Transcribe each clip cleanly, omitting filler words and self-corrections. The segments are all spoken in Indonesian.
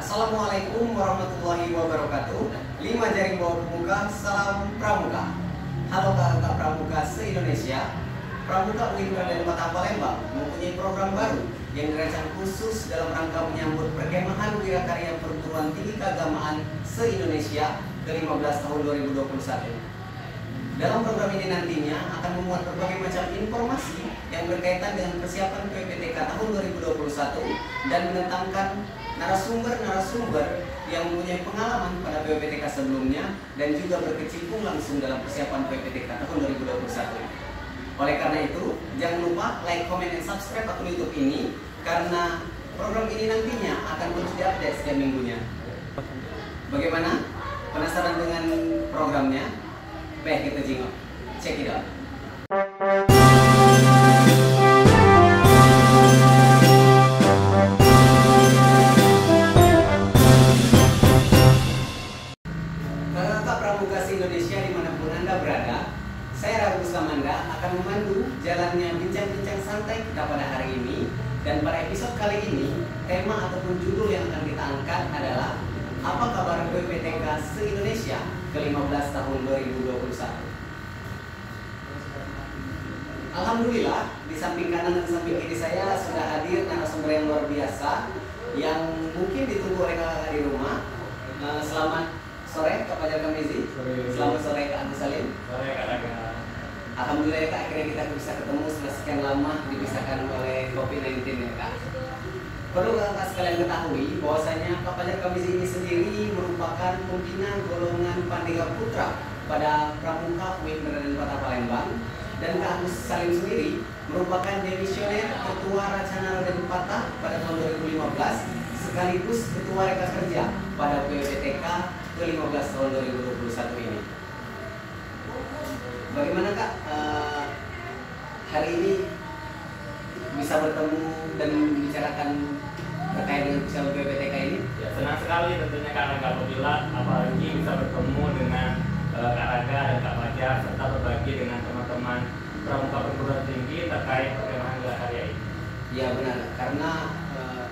Assalamualaikum warahmatullahi wabarakatuh. 5 jari bawah pemuka, salam pramuka. Halo kakak pramuka se-Indonesia. Pramuka UIN Raden Patah Palembang mempunyai program baru yang dirancang khusus dalam rangka menyambut perkemahan wirakarya perguruan tinggi keagamaan se-Indonesia ke-15 tahun 2021. Dalam program ini nantinya akan memuat berbagai macam informasi yang berkaitan dengan persiapan PPTK tahun 2021 dan menentangkan narasumber-narasumber yang mempunyai pengalaman pada PPTK sebelumnya dan juga berkecimpung langsung dalam persiapan PPTK tahun 2021. Oleh karena itu, jangan lupa like, comment, dan subscribe akun YouTube ini karena program ini nantinya akan terus diupdate setiap minggunya. Bagaimana? Penasaran dengan programnya? Baik, kita jengok. Check it out. Kakak pramuka se-Indonesia dimanapun Anda berada, saya Ragu Samanda akan memandu jalannya bincang-bincang santai kita pada hari ini. Dan pada episode kali ini, tema ataupun judul yang akan kita angkat adalah apa kabar PPTK se-Indonesia ke-15 tahun 2021. Alhamdulillah, di samping kanan dan samping kiri saya sudah hadir narasumber yang luar biasa yang mungkin ditunggu oleh kakak di rumah. Selamat sore Kak Fajar Kamizi. Selamat sore Kak Agus Salim. Sore Kak Raga. Alhamdulillah ya Kak, akhirnya kita bisa ketemu setelah sekian lama dipisahkan oleh COVID-19 ya Kak. Perlu kakak sekalian ketahui bahwasanya Kak Fajar Kamizi ini sendiri merupakan pimpinan golongan Pandega Putra pada Pramuka UIN Raden Patah Palembang, dan Kak Agus Salim sendiri merupakan demisioner Ketua Racana Raden Patah pada tahun 2015 sekaligus Ketua Reka Kerja pada PPTK ke-15 tahun 2021 ini. Bagaimana Kak hari ini bisa bertemu dan membicarakan terkait dengan persiapan PPTK ini? Ya, senang sekali tentunya Kak Raga apabila apalagi bisa bertemu dengan Kak Raga dan Kak Fajar serta berbagi dengan teman-teman pramuka perguruan tinggi terkait perkemahan wirakarya ini. Ya benar, karena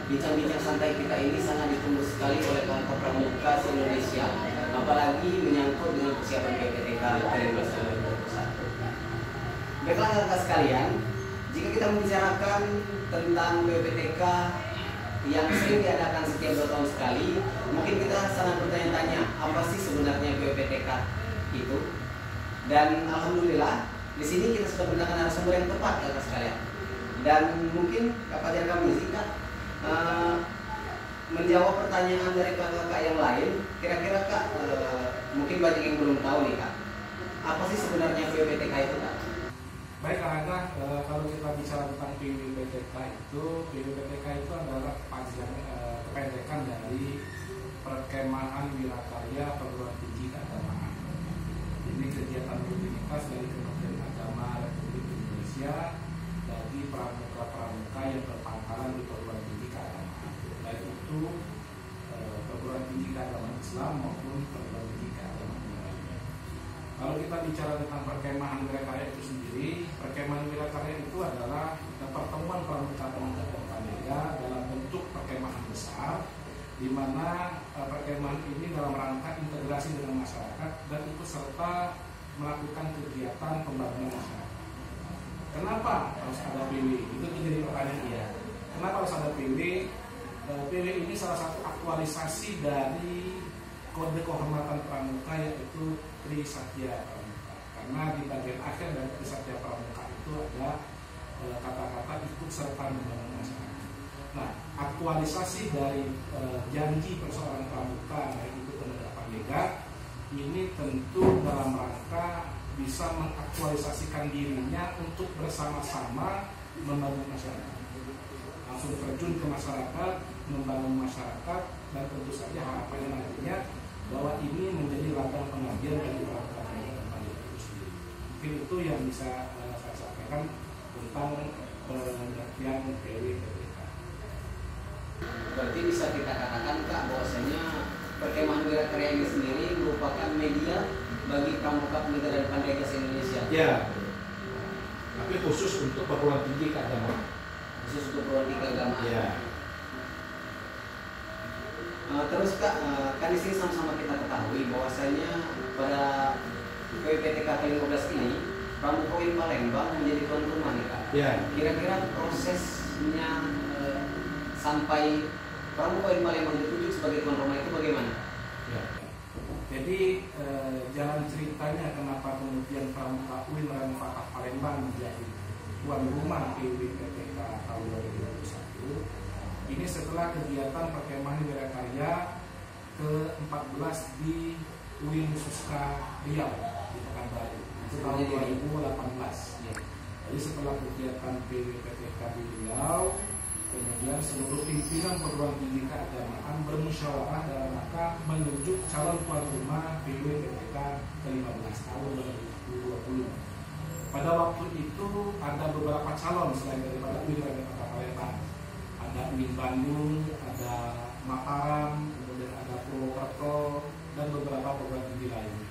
bincang-bincang santai kita ini sangat ditunggu sekali oleh kakak pramuka se-Indonesia, apalagi menyangkut dengan persiapan PPTK ke-15 tahun 2021. Baiklah kakak sekalian, jika kita membicarakan tentang PPTK yang sering diadakan setiap 2 tahun sekali, mungkin kita sangat bertanya-tanya apa sih sebenarnya PPTK itu. Dan alhamdulillah di sini kita sudah mendatangkan narasumber yang tepat kakak sekalian. Dan mungkin Kak Fajar Kamizi Kak menjawab pertanyaan dari kakak-kakak yang lain. Kira-kira Kak mungkin banyak yang belum tahu nih Kak, apa sih sebenarnya PPTK itu Kak? Baik Kak Raga, kalau kita bicara tentang PPTK itu adalah kependekan dari Perkemahan Wirakarya Perguruan Tinggi Keagamaan. Ini kegiatan rutinitas dari Kementerian Agama Republik Indonesia bagi pramuka-pramuka yang berpangkalan di perguruan tinggi keagamaan, baik itu perguruan tinggi keagamaan Islam maupun perguruan tinggi keagamaan yang lainnya. Kalau kita bicara tentang perkemahan wirakarya itu sendiri, perkemahan wirakarya itu adalah pertemuan pramuka-pramuka dan pandega dalam bentuk perkemahan besar, di mana perkemahan ini dalam rangka integrasi dengan masyarakat dan ikut serta melakukan kegiatan pembangunan masyarakat. Kenapa harus ada PW? Itu menjadi pertanyaan dia. Kenapa harus ada PW? PW ini salah satu aktualisasi dari kode kehormatan pramuka, yaitu Trisatya Pramuka. Karena di bagian akhir dari Trisatya Pramuka itu ada kata-kata ikut serta membangun masyarakat. Nah, aktualisasi dari janji perseorangan pramuka baik itu penegak pandega ini tentu dalam rangka bisa mengaktualisasikan dirinya untuk bersama-sama membangun masyarakat, langsung terjun ke masyarakat, membangun masyarakat, dan tentu saja harapannya nantinya bahwa ini menjadi ladang pengabdian bagi pramuka dan pandega itu sendiri. Mungkin itu yang bisa saya sampaikan tentang pengertian PPTK. Berarti bisa kita katakan Kak bahwasanya perkemahan wirakarya ini sendiri merupakan media bagi pramuka penegak dan pandega se-Indonesia. Ya, tapi khusus untuk perguruan tinggi keagamaan. Khusus untuk perguruan tinggi keagamaan. Ya. Terus Kak, kan di sini sama-sama kita ketahui bahwasanya pada PWPTK ke-15 ini Pramuka UIN Palembang menjadi tuan rumah nih Kak. Ya. Kira-kira prosesnya sampai Pramuka UIN Palembang ditunjuk sebagai tuan rumah itu bagaimana? Ya. Jadi jalan ceritanya kenapa kemudian Pramuka UIN Fatah Palembang menjadi tuan rumah PWPTK tahun 2021 ini setelah kegiatan perkemahan wirakarya ke-14 di UIN Suska Riau di Pekanbaru itu tahun 2018. Ya. Jadi setelah kegiatan PWPTK di Riau, kemudian seluruh pimpinan perguruan tinggi keagamaan bermusyawarah dalam rangka menunjuk calon tuan rumah PWPTK ke-15 tahun 2020. Pada waktu itu ada beberapa calon selain daripada UIN Fatah Palembang. Ada UIN Bandung, ada Mataram, kemudian ada Purwokerto, dan beberapa perguruan tinggi lainnya.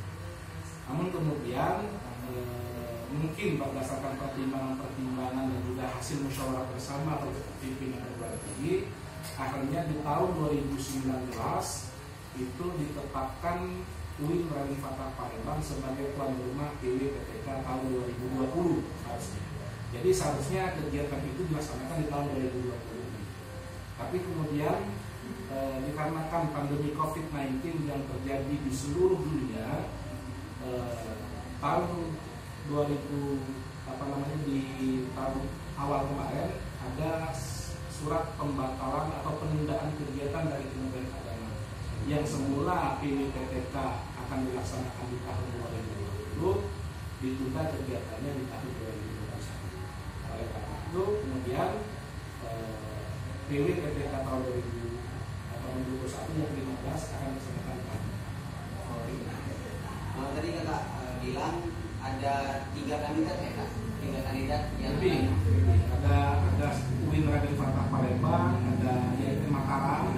Namun kemudian mungkin berdasarkan pertimbangan-pertimbangan dan juga hasil musyawarah bersama atau pimpinan perguruan tinggi, akhirnya di tahun 2019 itu ditetapkan UIN Fatah Palembang sebagai tuan rumah PWPTK tahun 2020 seharusnya. Jadi seharusnya kegiatan itu dilaksanakan di tahun 2020. Tapi kemudian dikarenakan pandemi COVID-19 yang terjadi di seluruh dunia, tahun 2000 di tahun awal kemarin ada surat pembatalan atau penundaan kegiatan dari Kementerian Agama yang semula PWPTK akan dilaksanakan di tahun 2020 ditunda kegiatannya di tahun 2021. Oleh karena itu kemudian PWPTK tahun 2021 yang 15 akan dilaksanakan. Tadi Kakak bilang ada 3 kandidat ya Kak? 3 kandidat yang ada UIN Fatah Palembang, ada yaitu Mataram,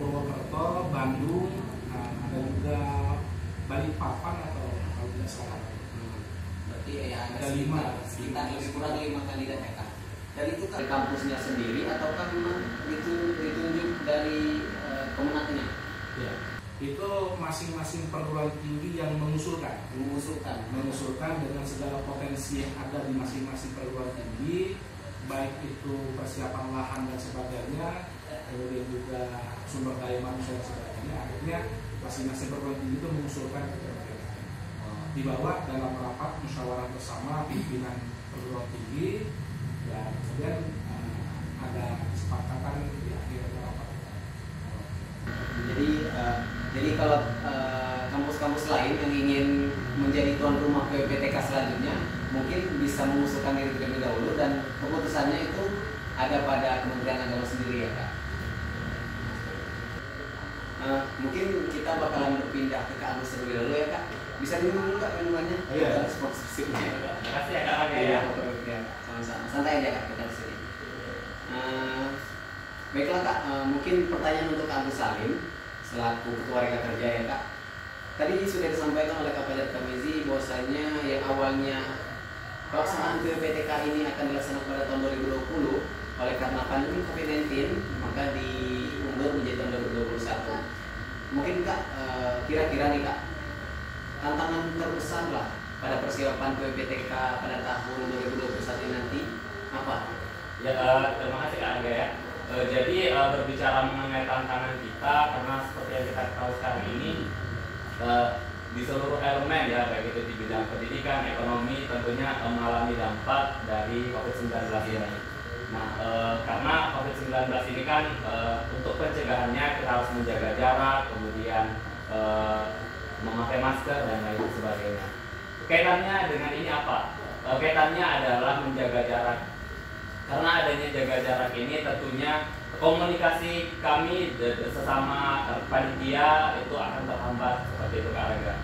Purwokerto, Bandung, ada juga Balikpapan atau kalau tidak salah. Berarti ya ada 5, sekitar lebih kurang 5 kandidat ya Kak? Dan itu kan kampusnya sendiri ataukah memang itu ditunjuk dari kemenangnya? Ya. Itu masing-masing perguruan tinggi yang mengusulkan dengan segala potensi yang ada di masing-masing perguruan tinggi, baik itu persiapan lahan dan sebagainya, kemudian juga sumber daya manusia dan sebagainya. Akhirnya masing-masing perguruan tinggi itu mengusulkan dibawa dalam rapat musyawarah bersama pimpinan perguruan tinggi, dan kemudian ada kesepakatan di akhir rapat. Jadi kalau kampus-kampus lain yang ingin menjadi tuan rumah PWPTK selanjutnya mungkin bisa mengusulkan diri terlebih dahulu dan keputusannya itu ada pada Kementerian Agama sendiri ya Kak. Mungkin kita bakalan berpindah ke kampus terlebih dahulu ya Kak. Bisa diminum dulu Kak minumannya? Iya. Sponsorshipnya. Terima kasih ya Kak ya. Sama-sama. Santai aja Kak kita di sini. Baiklah Kak, mungkin pertanyaan untuk Kak Agus Salim selaku Ketua Reka Kerja ya Kak. Tadi sudah disampaikan oleh Kak Fajar Kamizi bahwasanya yang awalnya pelaksanaan PWPTK ini akan dilaksanakan pada tahun 2020 oleh karena pandemi COVID-19 maka diundur menjadi tahun 2021. Mungkin Kak, kira-kira nih Kak, tantangan terbesar lah pada persiapan PWPTK pada tahun 2021 nanti apa? Ya, terima kasih Kak Angga ya. Jadi berbicara mengenai tantangan kita, karena seperti yang kita tahu sekarang ini di seluruh elemen ya, baik itu di bidang pendidikan, ekonomi, tentunya mengalami dampak dari COVID-19 ini. Nah, karena COVID-19 ini kan untuk pencegahannya kita harus menjaga jarak, kemudian memakai masker dan lain sebagainya. Kaitannya dengan ini apa? Kaitannya adalah menjaga jarak. Karena adanya jaga jarak ini tentunya komunikasi kami sesama panitia itu akan terhambat seperti itu Kak Rega.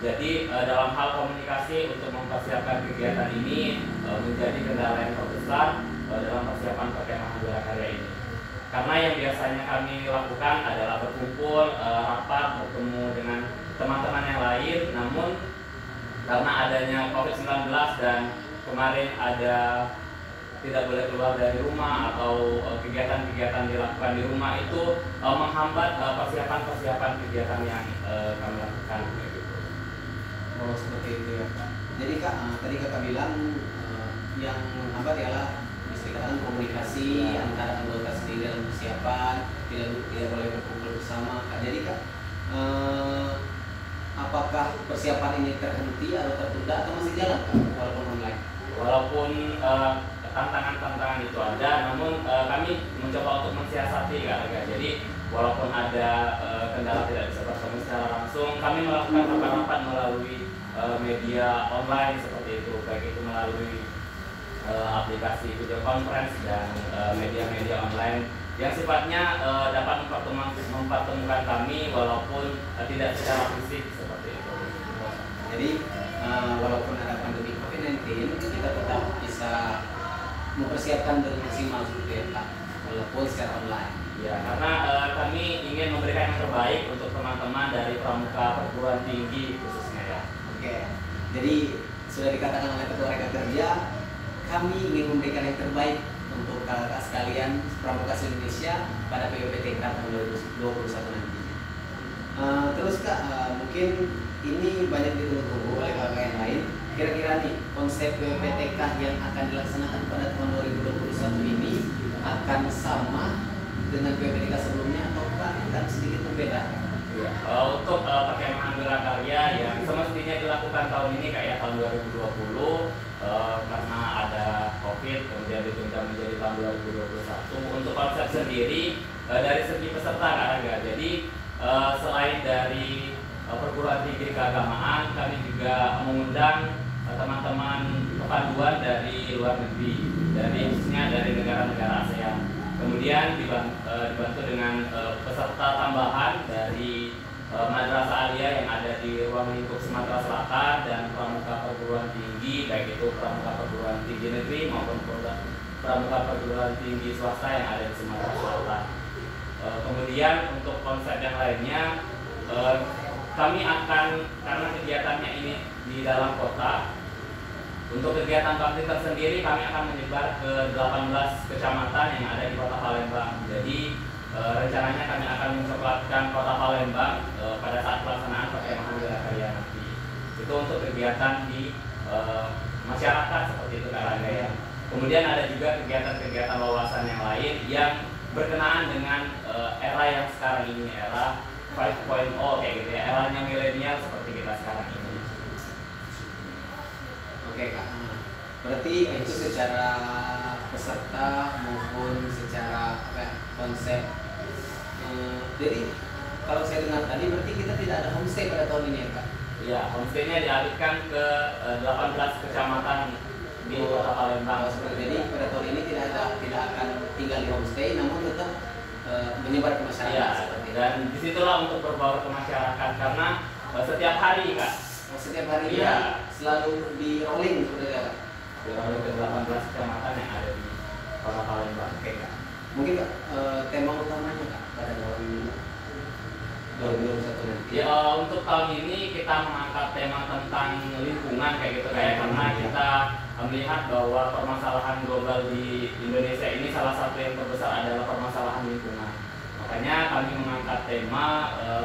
Jadi dalam hal komunikasi untuk mempersiapkan kegiatan ini menjadi kendala yang terbesar dalam persiapan perkemahan wirakarya ini. Karena yang biasanya kami lakukan adalah berkumpul, rapat, bertemu dengan teman-teman yang lain, namun karena adanya COVID-19 dan kemarin ada tidak boleh keluar dari rumah atau kegiatan-kegiatan dilakukan di rumah itu menghambat persiapan-persiapan kegiatan yang kami lakukan gitu. Oh seperti itu ya Kak. Jadi Kak, tadi Kakak bilang yang menghambat ialah dikatakan komunikasi antara anggota sendiri dalam persiapan, tidak boleh berkumpul bersama Kak. Jadi Kak, apakah persiapan ini terhenti atau tertunda atau masih jalan Kak walaupun online? Walaupun tantangan-tantangan itu ada, namun kami mencoba untuk mensiasati Kak Aga. Jadi walaupun ada kendala tidak bisa bertemu secara langsung, kami melakukan rapat-rapat melalui media online seperti itu, baik itu melalui aplikasi video conference dan media-media online yang sifatnya dapat mempertemukan kami walaupun tidak secara fisik seperti itu. Jadi walaupun ada pandemi COVID-19, kita tetap bisa mempersiapkan dengan maksimal seperti itu Kak, walaupun secara online. Ya, karena kami ingin memberikan yang terbaik untuk teman-teman dari pramuka perguruan tinggi khususnya ya. Oke, jadi sudah dikatakan oleh Ketua Rekan Kerja, kami ingin memberikan yang terbaik untuk kakak sekalian pramuka Indonesia pada PWPTK tahun 2021 nanti. Terus Kak, mungkin ini banyak ditunggu-tunggu oleh kakak yang lain. Kira-kira nih konsep PWPTK yang akan dilaksanakan pada tahun 2021 ini akan sama dengan PWPTK sebelumnya atau akan sedikit berbeda? Ya. Untuk perkemahan Wirakarya yang semestinya dilakukan tahun ini kayak tahun 2020 karena ada COVID kemudian ditunda menjadi tahun 2021. Untuk konsep sendiri dari segi peserta Kak Aga, jadi selain dari perguruan tinggi keagamaan, kami juga mengundang teman-teman kepanduan dari luar negeri, dari khususnya dari negara-negara ASEAN. Kemudian dibantu dengan peserta tambahan dari Madrasah Aliyah yang ada di ruang lingkup Sumatera Selatan dan pramuka perguruan tinggi, baik itu pramuka perguruan tinggi negeri maupun pramuka perguruan tinggi swasta yang ada di Sumatera Selatan. Kemudian untuk konsep yang lainnya, kami akan, karena kegiatannya ini di dalam kota, untuk kegiatan bakti tersendiri kami akan menyebar ke 18 kecamatan yang ada di Kota Palembang. Jadi rencananya kami akan mencoklatkan Kota Palembang pada saat pelaksanaan perkemahan Wirakarya nanti. Itu untuk kegiatan di masyarakat seperti itu Kak Raga ya. Kemudian ada juga kegiatan-kegiatan wawasan yang lain yang berkenaan dengan era yang sekarang ini, era 5.0 kayak gitu ya, eranya milenial seperti kita sekarang ini. Oke Kak, berarti itu secara peserta maupun secara konsep. Jadi kalau saya dengar tadi berarti kita tidak ada homestay pada tahun ini ya Kak? Iya, homestay-nya dialihkan ke 18 kecamatan di Kota Palembang. Jadi pada tahun ini tidak akan tinggal di homestay, namun tetap menyebar ke masyarakat. Ya, seperti dan disitulah untuk berbaur ke masyarakat karena setiap hari Kak. Setiap hari ya selalu di rolling seperti itu. Di rolling ke 18 kecamatan yang ada di Kota Palembang. Oke Kak. Mungkin Kak, tema utamanya Kak pada tahun 2021 nanti. Ya, untuk tahun ini kita mengangkat tema tentang lingkungan kayak gitu kayak karena kita melihat bahwa permasalahan global di Indonesia ini salah satu yang terbesar adalah permasalahan lingkungan. Makanya kami mengangkat tema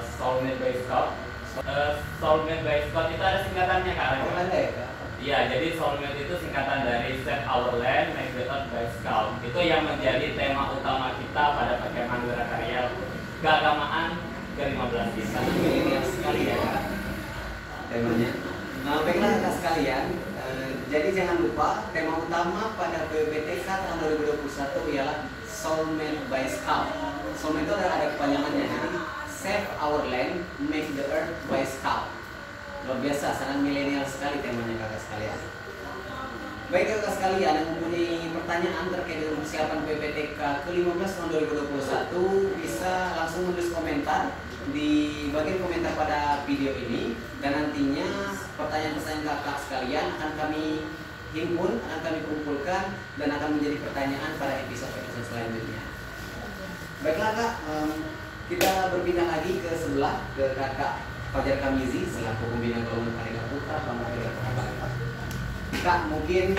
Soulmate by Scout. Soulmate by Scout itu ada singkatannya Kak. Oh, ada ya Kak? Iya, jadi Soulmate itu singkatan dari Save Our Land, Make the Earth by Scout. Itu yang menjadi tema utama kita pada perkemahan Wirakarya keagamaan ke-15 kita. Ini sekali ya Kak temanya. Nah, baiklah Kak sekalian, jadi jangan lupa tema utama pada PWPTK tahun 2021 ialah Soulmate by Scout. Soulmate itu ada kepanjangannya, jadi Save Our Land, Make the Earth by Scout. Luar biasa, sangat milenial sekali temanya kakak sekalian. Baik kakak sekalian yang mempunyai pertanyaan terkait dengan persiapan PWPTK ke-15 tahun 2021 bisa langsung menulis komentar di bagian komentar pada video ini, dan nantinya pertanyaan-pertanyaan kakak sekalian akan kami himpun, akan kami kumpulkan dan akan menjadi pertanyaan pada episode-episode selanjutnya. Baiklah kak, kita berpindah lagi ke sebelah ke kakak Fajar Kamizi selaku pembina golongan Karika Putra Pramuka Wirakarya Palembang. Kak, mungkin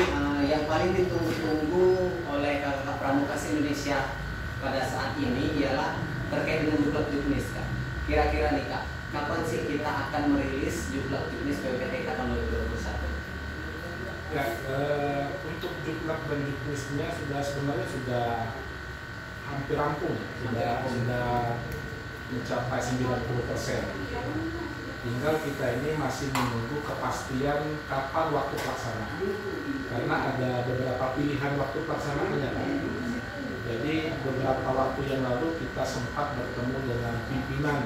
yang paling ditunggu-tunggu oleh kakak pramuka se-Indonesia pada saat ini ialah terkait dengan Juklak Juknis, Kak. Kira-kira nih Kak, kapan sih kita akan merilis Juklak Juknis PWPTK tahun 2021? Ya, untuk Juklak dan Juknisnya sebenarnya sudah hampir rampung, sudah mencapai 90%. Tinggal kita ini masih menunggu kepastian kapan waktu pelaksanaan, karena ada beberapa pilihan waktu pelaksanaannya kan. Jadi beberapa waktu yang lalu kita sempat bertemu dengan pimpinan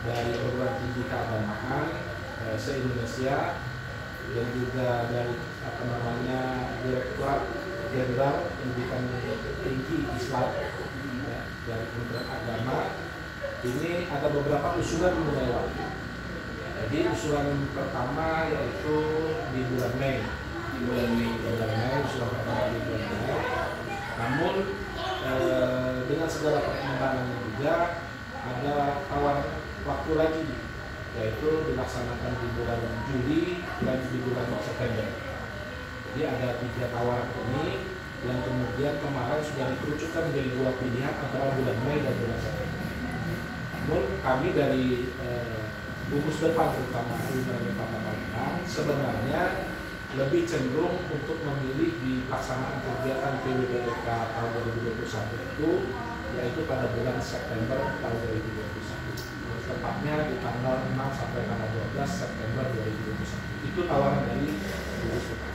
dari perguruan tinggi keagamaan se-Indonesia dan juga dari Direktorat Jenderal Pendidikan Tinggi Islam dari Kementerian Agama. Ini ada beberapa usulan mengenai waktu. Jadi usulan pertama yaitu di bulan Mei. Usulan pertama di bulan Mei. Namun dengan segala perkembangannya juga ada tawar waktu lagi, yaitu dilaksanakan di bulan Juli dan di bulan September. Jadi ada 3 tawaran ini yang kemudian kemarin sudah dikerucutkan menjadi 2 pilihan antara bulan Mei dan bulan September. Namun kami dari gugus depan terutama Universitas Palembang sebenarnya lebih cenderung untuk memilih di pelaksanaan kegiatan PWPTK tahun 2021 itu yaitu pada bulan September tahun 2021, tepatnya di tanggal 6 sampai tanggal 12 September 2021. Itu tawaran dari gugus depan.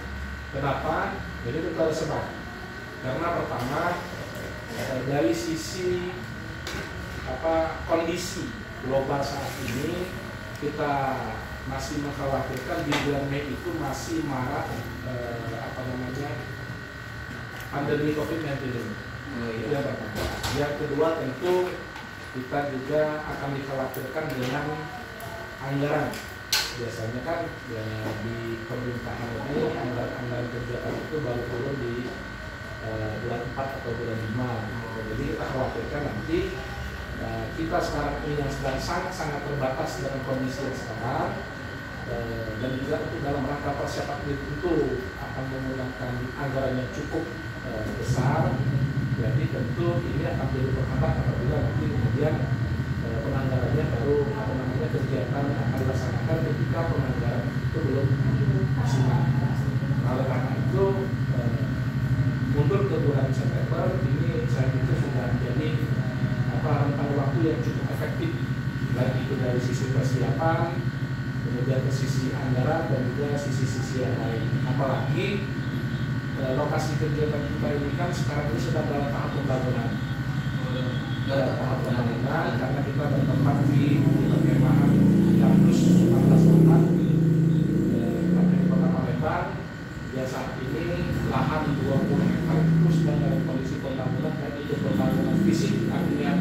Kenapa? Jadi itu ada sebab. Karena pertama dari sisi kondisi global saat ini kita masih mengkhawatirkan di bulan Mei itu masih marak pandemi COVID-19 ini. Itu yang pertama. Yang kedua tentu kita juga akan dikhawatirkan dengan anggaran. Biasanya kan ya, di pemerintahan ini anggaran kegiatan itu baru turun di bulan 4 atau bulan 5. Jadi kita khawatirkan nanti kita sekarang ini yang sedang sangat terbatas dengan kondisi yang sekarang, dan juga untuk dalam rangka persiapan itu akan menggunakan anggaran yang cukup besar. Jadi tentu ini akan jadi berhambat apabila nanti kemudian penganggarannya baru kegiatan akan dilaksanakan ketika penganggaran itu belum maksimal. Oleh karena itu mundur ke bulan September ini saya pikir sudah menjadi rentang waktu yang cukup efektif, baik itu dari sisi persiapan, kemudian ke sisi anggaran dan juga sisi-sisi yang lain. Apalagi lokasi kegiatan kita ini kan sekarang ini sedang dalam tahap pembangunan. Karena kita bertempat di perkemahan kampus 14 tahun di Kota Palembang. Ya saat ini lahan 20 hektar itu sedang dalam kondisi pembangunan, baik itu pembangunan fisik, artinya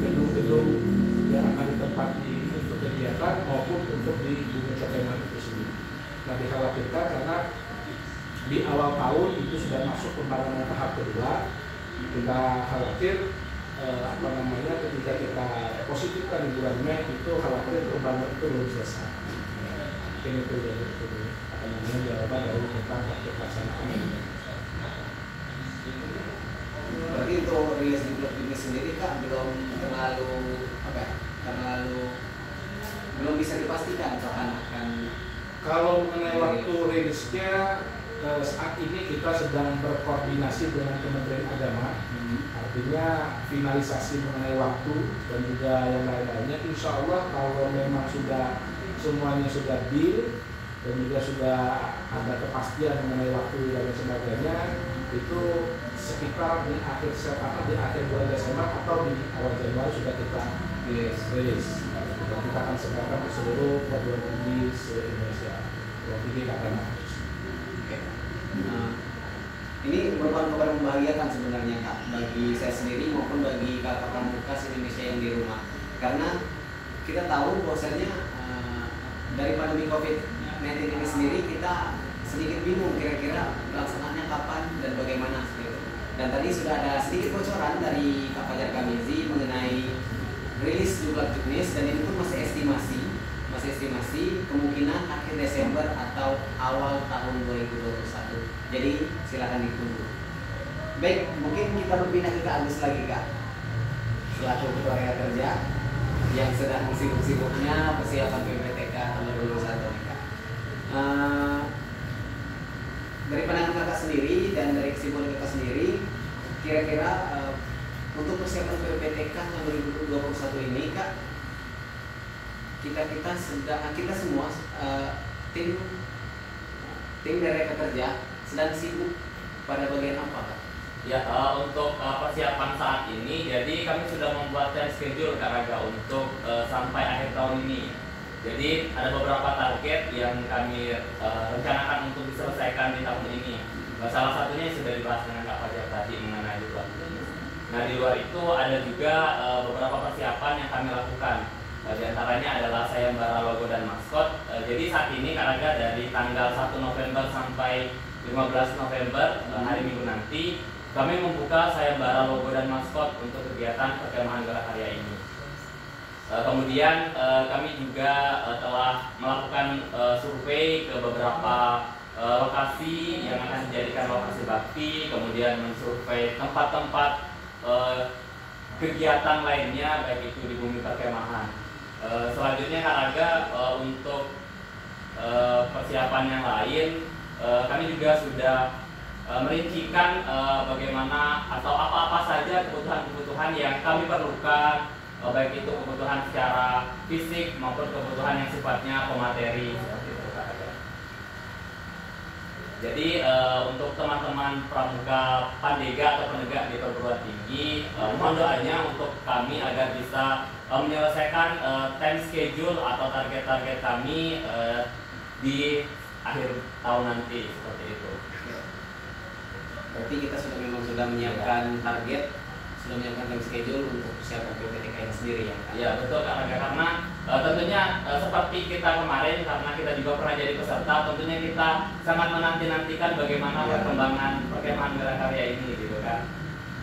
gedung-gedung yang akan ditempati untuk kegiatan maupun untuk di Bumi Cokeman itu sendiri. Nah dikhawatirkan karena di awal tahun itu sudah masuk pembangunan tahap kedua, kita khawatir ketika kita positifkan di bulan Mei itu khawatir pembangunan itu belum selesai. Ini itu jawaban dari tentang waktu pelaksanaan ini. Berarti untuk rilis di blog ini sendiri Kak belum belum bisa dipastikan kapan akan. Kalau mengenai waktu rilisnya saat ini kita sedang berkoordinasi dengan Kementerian Agama. Artinya finalisasi mengenai waktu dan juga yang lain-lainnya. Insya Allah kalau memang semuanya sudah deal dan juga sudah ada kepastian mengenai waktu dan sebagainya, itu sekitar di akhir bulan Desember atau di awal Januari sudah kita rilis. Kita akan sebarkan ke seluruh perguruan tinggi se-Indonesia, perguruan tinggi keagamaan. Nah, ini merupakan kabar membahagiakan sebenarnya Kak, bagi saya sendiri maupun bagi kakak pramuka se-Indonesia yang di rumah, karena kita tahu bahwasanya dari pandemi COVID-19 ini sendiri kita sedikit bingung kira-kira pelaksanaannya kapan dan bagaimana seperti itu. Dan tadi sudah ada sedikit bocoran dari Kak Fajar Kamizi mengenai rilis Juklak Juknis, dan ini pun masih estimasi kemungkinan akhir Desember atau awal tahun 2021. Jadi silakan ditunggu. Baik, mungkin kita berpindah ke Kak Agus lagi, Kak, selaku Ketua Rekan Kerja yang sedang sibuk-sibuknya persiapan PPTK tahun 2021 nih, Kak. Dari pandangan Kakak sendiri dan dari kesibukan Kakak sendiri, kira-kira untuk persiapan PPTK tahun 2021 ini, Kak, kita semua tim dari Rekan Kerja sedang sibuk pada bagian apa, Kak? Ya, untuk persiapan saat ini, jadi kami sudah membuat time schedule Kak Raga untuk sampai akhir tahun ini. Jadi ada beberapa target yang kami rencanakan untuk diselesaikan di tahun ini. Salah satunya yang sudah dibahas dengan Kak Fajar tadi mengenai luar. Nah, di luar itu ada juga beberapa persiapan yang kami lakukan. Di antaranya adalah sayembara logo dan maskot. Jadi saat ini Kak Raga dari tanggal 1 November sampai 15 November hari Minggu nanti kami membuka sayembara logo dan maskot untuk kegiatan perkemahan Gerak Karya ini. Kemudian kami juga telah melakukan survei ke beberapa lokasi yang akan dijadikan lokasi bakti, kemudian mensurvei tempat-tempat kegiatan lainnya baik itu di bumi perkemahan. Selanjutnya Kak Raga untuk persiapan yang lain kami juga sudah merincikan bagaimana atau apa-apa saja kebutuhan-kebutuhan yang kami perlukan, baik itu kebutuhan secara fisik maupun kebutuhan yang sifatnya pemateri seperti itu, Kak Raga. Jadi untuk teman-teman pramuka Pandega atau penegak di perguruan tinggi, mohon doanya untuk kami agar bisa menyelesaikan time schedule atau target-target kami di akhir tahun nanti seperti itu. Berarti kita sudah menyiapkan target, sudah menyiapkan time schedule untuk persiapan PPTK ini sendiri ya, Kak? Ya betul Kak Raga, karena tentunya seperti kita kemarin, karena kita juga pernah jadi peserta, tentunya kita sangat menanti-nantikan bagaimana perkembangan perkemahan Gerak Karya ini gitu kan.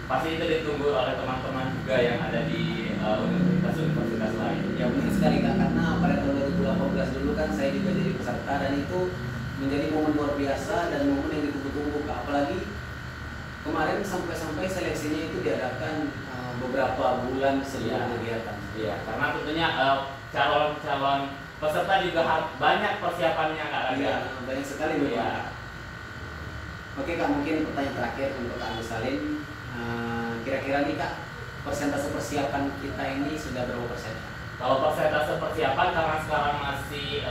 Pasti itu ditunggu oleh teman-teman juga yang ada di universitas lain. Ya benar sekali, Kak, karena pada tahun 2018 dulu kan saya juga jadi peserta dan itu menjadi momen luar biasa dan momen yang ditunggu-tunggu, Kak. Apalagi kemarin sampai seleksinya itu diadakan beberapa bulan sebelum kegiatan. Iya, karena tentunya calon-calon peserta juga banyak persiapannya Kak Raga. Iya, banyak sekali Kak. Oke Kak, mungkin pertanyaan terakhir untuk Kak Agus Salim. Kira-kira nih Kak, persentase persiapan kita ini sudah berapa persen? Kalau persentase persiapan karena sekarang masih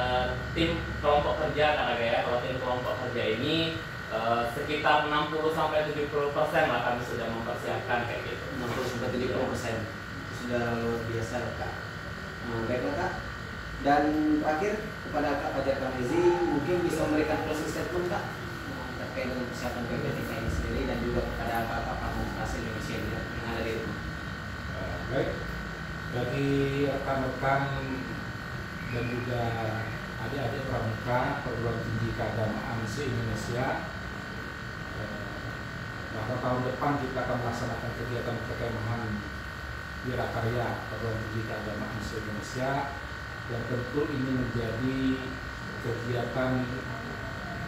tim kelompok kerja Kak Raga ya. Kalau tim kelompok kerja ini sekitar 60-70% lah kami sudah mempersiapkan kayak gitu. 60-70% sudah luar biasa ya, Kak. Baiklah Kak. Dan terakhir kepada Kak Fajar Kamizi, mungkin bisa memberikan closing statement Kak terkait dengan persiapan PPTK ini sendiri dan juga kepada Kakak Pramuka Indonesia yang ada di rumah. Baik, bagi rekan-rekan dan juga adik-adik pramuka perguruan tinggi keagamaan se-Indonesia, bahwa tahun depan kita akan melaksanakan kegiatan perkemahan Gerak Karya perguruan tinggi keagamaan se-Indonesia, yang tentu ini menjadi kegiatan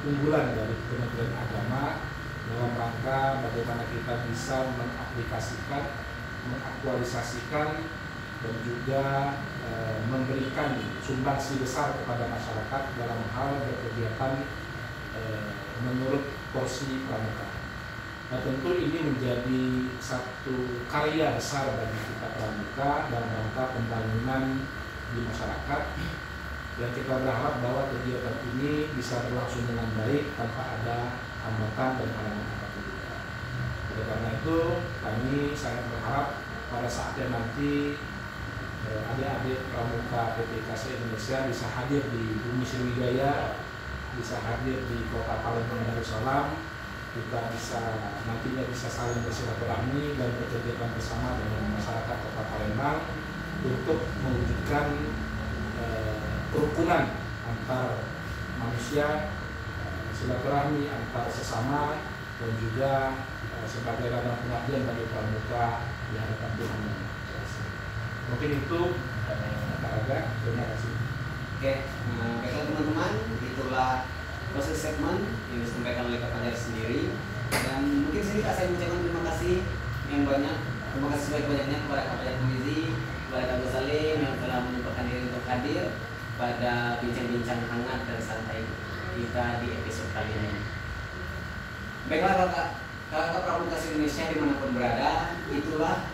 unggulan dari Kementerian Agama dalam rangka bagaimana kita bisa mengaplikasikan, mengaktualisasikan dan juga memberikan sumbangsi besar kepada masyarakat dalam hal berkegiatan menurut porsi pramuka. Nah tentu ini menjadi satu karya besar bagi kita pramuka dalam rangka pembangunan di masyarakat, dan kita berharap bahwa kegiatan ini bisa berlangsung dengan baik tanpa ada hambatan dan halangan apapun. Oleh karena itu kami sangat berharap pada saatnya nanti adik-adik pramuka PPK se-Indonesia bisa hadir di Bumi Sriwijaya, bisa hadir di Kota Palembang Darussalam, kita nantinya bisa saling bersilaturahmi dan berkegiatan bersama dengan masyarakat Kota Palembang untuk mewujudkan kerukunan antar manusia, silaturahmi antar sesama, dan juga sebagai ladang pengabdian bagi pramuka di hadapan Tuhan. Mungkin itu Kak Raga, terima kasih. Oke, baiklah teman-teman, itulah proses segmen yang disampaikan oleh Kak Fajar sendiri. Dan mungkin sini Kak saya mengucapkan terima kasih yang banyak. Terima kasih sebanyak-banyaknya kepada Kak Fajar Tumizi, kepada Kak Gus Salim yang telah menyempatkan diri untuk hadir pada bincang-bincang hangat dan santai kita di episode kali ini. Baiklah kakak Pramuka Indonesia dimanapun berada, itulah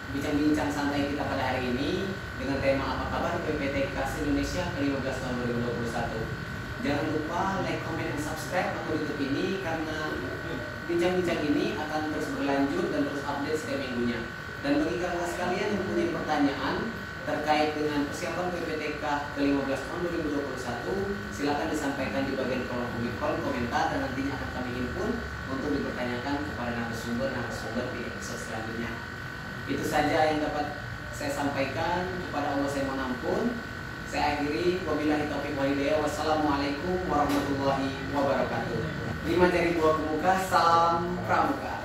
bincang-bincang santai kita pada hari ini dengan tema apa kabar PPTK Indonesia ke-15 tahun 2021. Jangan lupa like, comment, dan subscribe akun YouTube ini karena bincang-bincang ini akan terus berlanjut dan terus update setiap minggunya. Dan bagi kakak sekalian yang punya pertanyaan terkait dengan persiapan PPTK ke-15 tahun 2021, silakan disampaikan di bagian kolom komentar dan nantinya akan kami himpun untuk dipertanyakan kepada narasumber di episode selanjutnya. Itu saja yang dapat saya sampaikan. Kepada Allah saya mohon ampun. Saya akhiri, wabillahi taufiq wal hidayah. Wassalamualaikum warahmatullahi wabarakatuh. 5 jari 2 ke muka, salam pramuka.